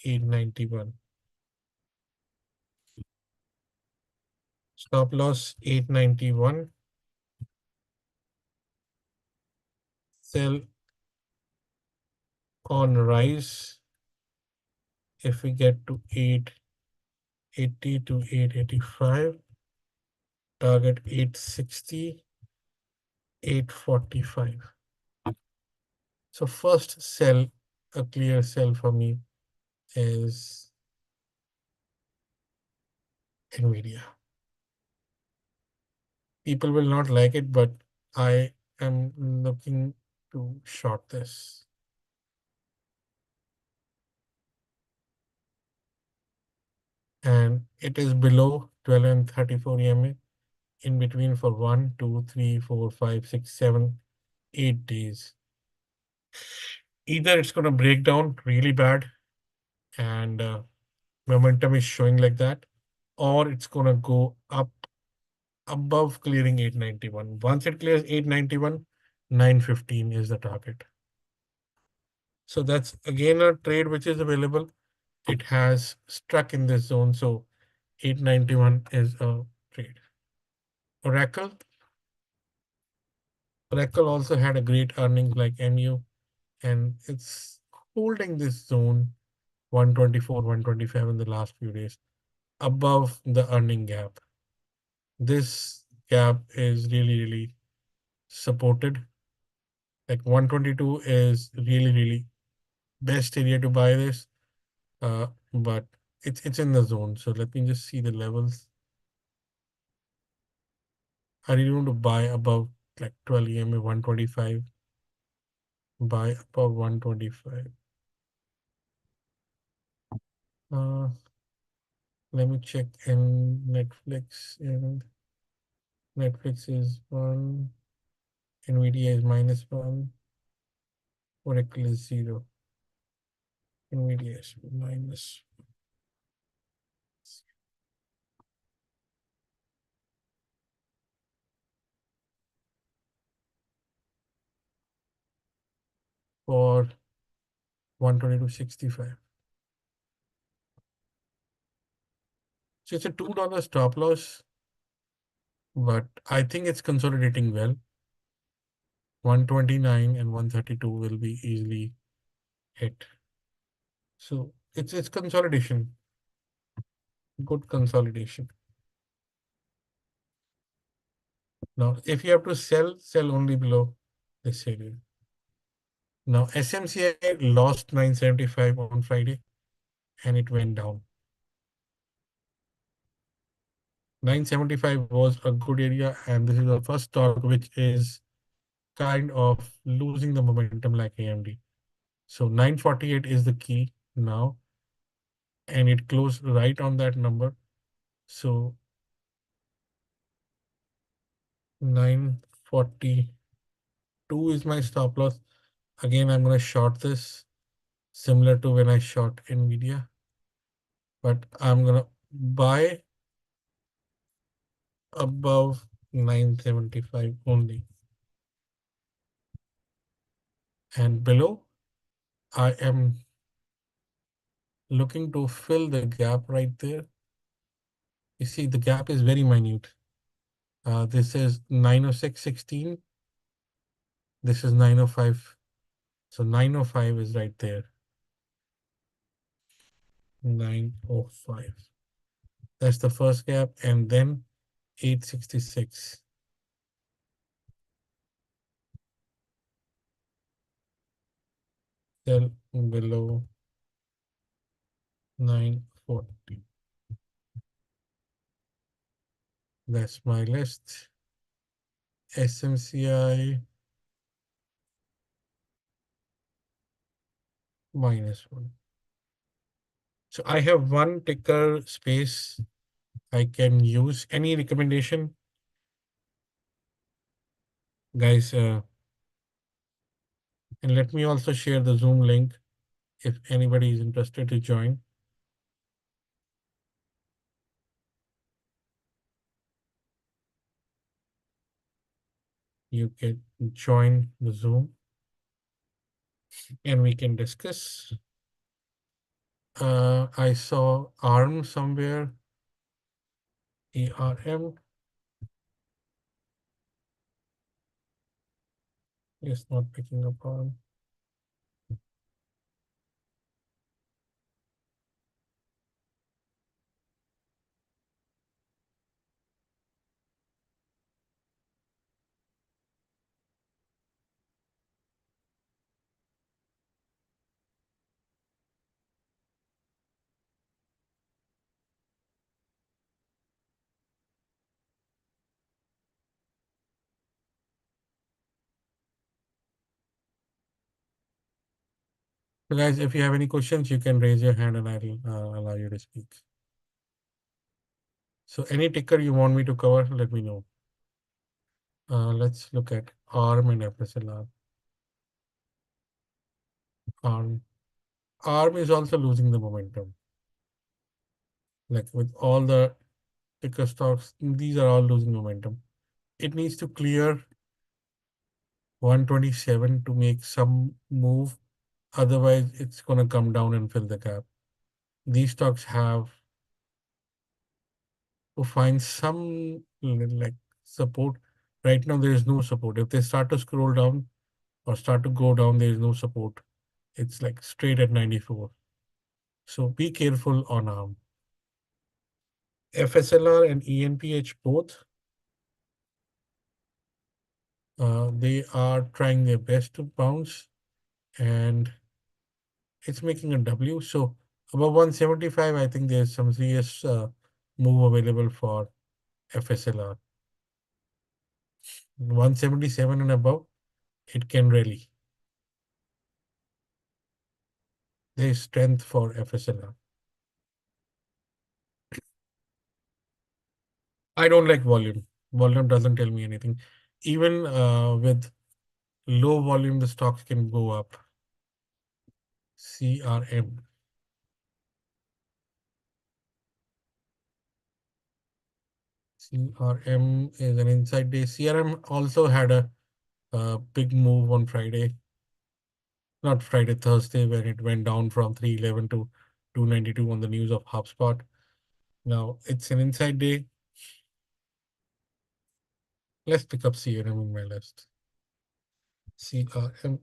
891. Stop loss 891. Sell on rise if we get to 880 to 885. Target 860, 845. So first sell, a clear sell for me is Nvidia. People will not like it, but I am looking to short this. And it is below 12 and 34 EMA, in between for 1, 2, 3, 4, 5, 6, 7, 8 days. Either it's going to break down really bad and momentum is showing like that, or it's going to go up above clearing 891. Once it clears 891, 915 is the target. So that's again a trade which is available. It has struck in this zone, so 891 is a trade. Oracle. Oracle also had a great earnings like MU, and it's holding this zone 124, 125 in the last few days above the earning gap. This gap is really supported. Like 122 is really best area to buy this, but it's in the zone. So let me just see the levels. I really want to buy above like 12 EMA 125. Buy above 125. Uh, Let me check in Netflix. And Netflix is 1. Nvidia is -1. Oracle is 0. Nvidia is minus. For 122.65. So it's a $2 stop loss, but I think it's consolidating well. 129 and 132 will be easily hit. So it's consolidation. Good consolidation. Now, if you have to sell only below this area. Now, SMCI lost 975 on Friday and it went down. 975 was a good area, and this is the first stock which is kind of losing the momentum like AMD. So 948 is the key now, and it closed right on that number. So 942 is my stop loss. Again, I'm going to short this similar to when I short Nvidia, but I'm going to buy above 975 only. And below, I am looking to fill the gap right there. You see, the gap is very minute. This is 906.16. This is 905. So 905 is right there. 905. That's the first gap, and then 866. Sell below 940. That's my list. SMCI -1. So I have one ticker space I can use. Any recommendation? Guys, And let me also share the Zoom link if anybody is interested to join. You can join the Zoom and we can discuss. I saw ARM somewhere, ARM. It's not picking up ARM. So guys, if you have any questions, you can raise your hand and I'll allow you to speak. So any ticker you want me to cover, let me know. Let's look at ARM and FSLR. ARM. ARM is also losing the momentum. Like with all the ticker stocks, these are all losing momentum. It needs to clear 127 to make some move. Otherwise, it's going to come down and fill the gap. These stocks have to find some like support. Right now, there is no support. If they start to scroll down or start to go down, there is no support. It's like straight at 94. So be careful on ARM. FSLR and ENPH both, they are trying their best to bounce and it's making a W. So above 175, I think there's some serious move available for FSLR. 177 and above, it can rally. There's strength for FSLR. I don't like volume. Volume doesn't tell me anything. Even with low volume, the stocks can go up. CRM. CRM is an inside day. CRM also had a big move on Friday. Not Friday, Thursday, when it went down from 311 to 292 on the news of HubSpot. Now it's an inside day. Let's pick up CRM in my list. CRM.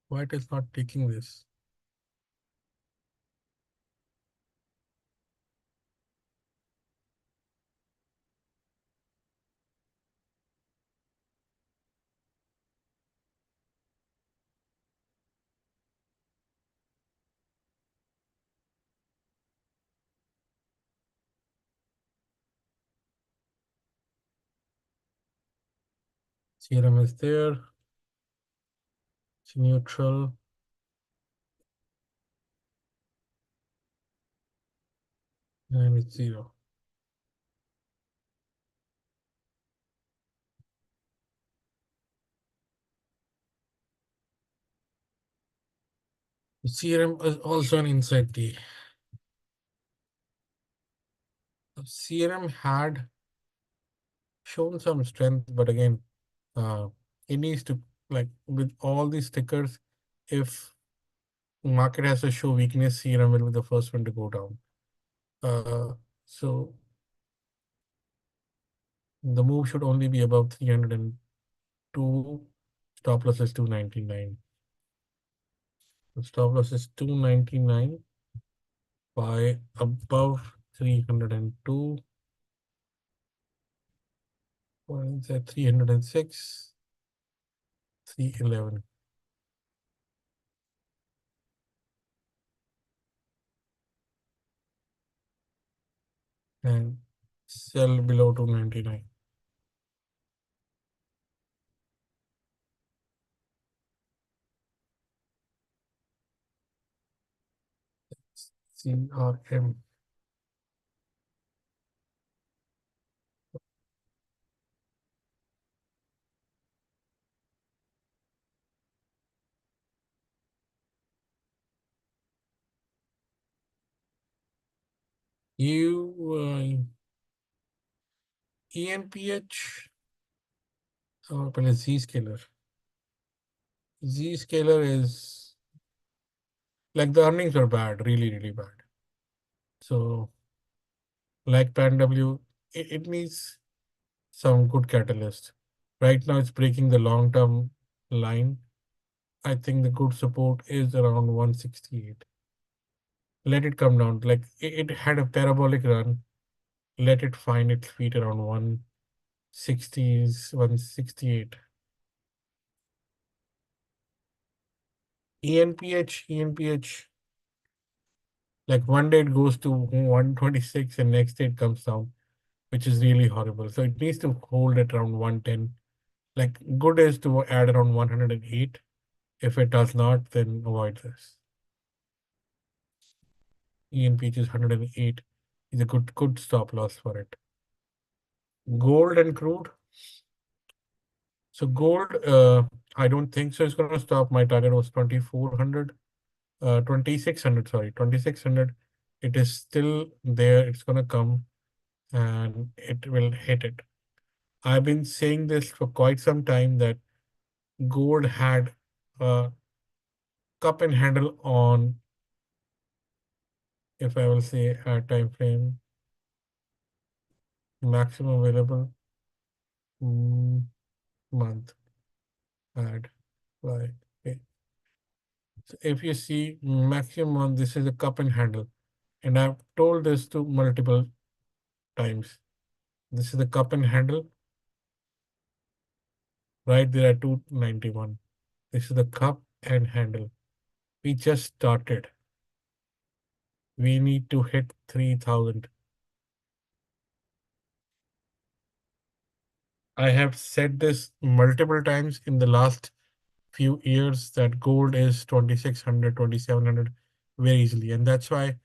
Why it is not taking this? CRM is there. It's neutral. And it's zero. CRM is also an inside day. CRM had shown some strength, but again, it needs to, like with all these stickers, if market has to show weakness, CRM will be the first one to go down. So the move should only be above 302. Stop loss is 299. The stop loss is 299 by above 302. Points at 306, 311. And sell below 299. CRM. You ENPH or Z scalar. Z scalar is like the earnings are bad, really, really bad. So like PanW, it needs some good catalyst. Right now, it's breaking the long-term line. I think the good support is around 168. Let it come down. Like it had a parabolic run. Let it find its feet around 160s, 168. ENPH, like one day it goes to 126 and next day it comes down, which is really horrible. So it needs to hold at around 110. Like good is to add around 108. If it does not, then avoid this. ENPH is 108 is a good stop loss for it. Gold and crude. So gold, I don't think so. It's going to stop. My target was 2400, 2600. Sorry, 2600. It is still there. It's going to come and it will hit it. I've been saying this for quite some time that gold had a cup and handle on, if I will say, a time frame maximum available month add by. Okay. So if you see maximum, this is a cup and handle, and I've told this to multiple times. This is the cup and handle right there at 291. This is the cup and handle. We just started. We need to hit 3000. I have said this multiple times in the last few years that gold is 2600, 2700 very easily. And that's why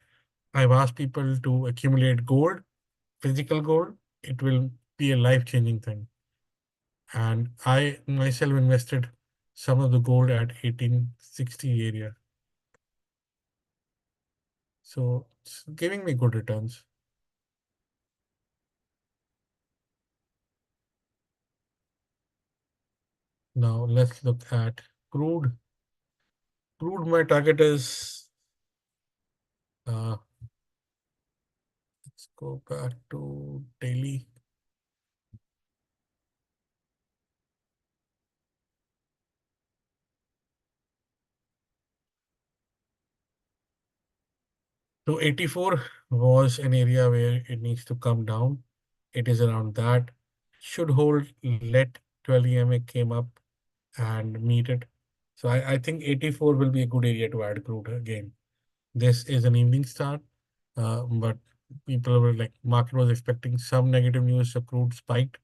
I've asked people to accumulate gold, physical gold. It will be a life-changing thing. And I myself invested some of the gold at 1860 area. So it's giving me good returns. Now let's look at crude. Crude, my target is, let's go back to daily. So 84 was an area where it needs to come down. It is around that. Should hold, let 12 EMA came up and meet it. So I think 84 will be a good area to add crude again. This is an evening start, but people were like, market was expecting some negative news, so crude spiked,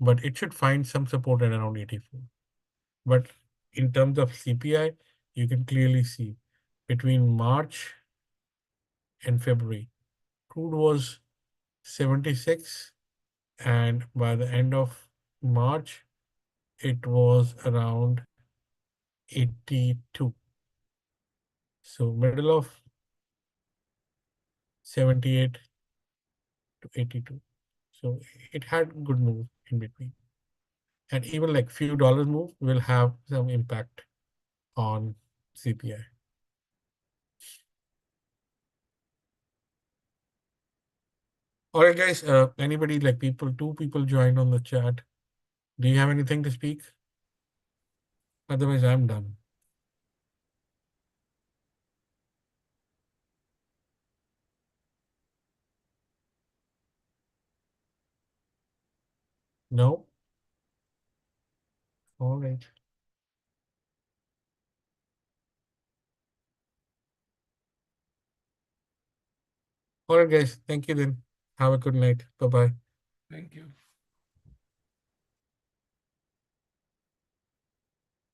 but it should find some support at around 84. But in terms of CPI, you can clearly see between March and February, crude was 76, and by the end of March, it was around 82. So middle of 78 to 82. So it had good move in between. And even like few dollars move will have some impact on CPI. All right, guys. Anybody like people, two people joined on the chat. Do you have anything to speak? Otherwise, I'm done. No? All right. All right, guys. Thank you then. Have a good night. Bye-bye. Thank you.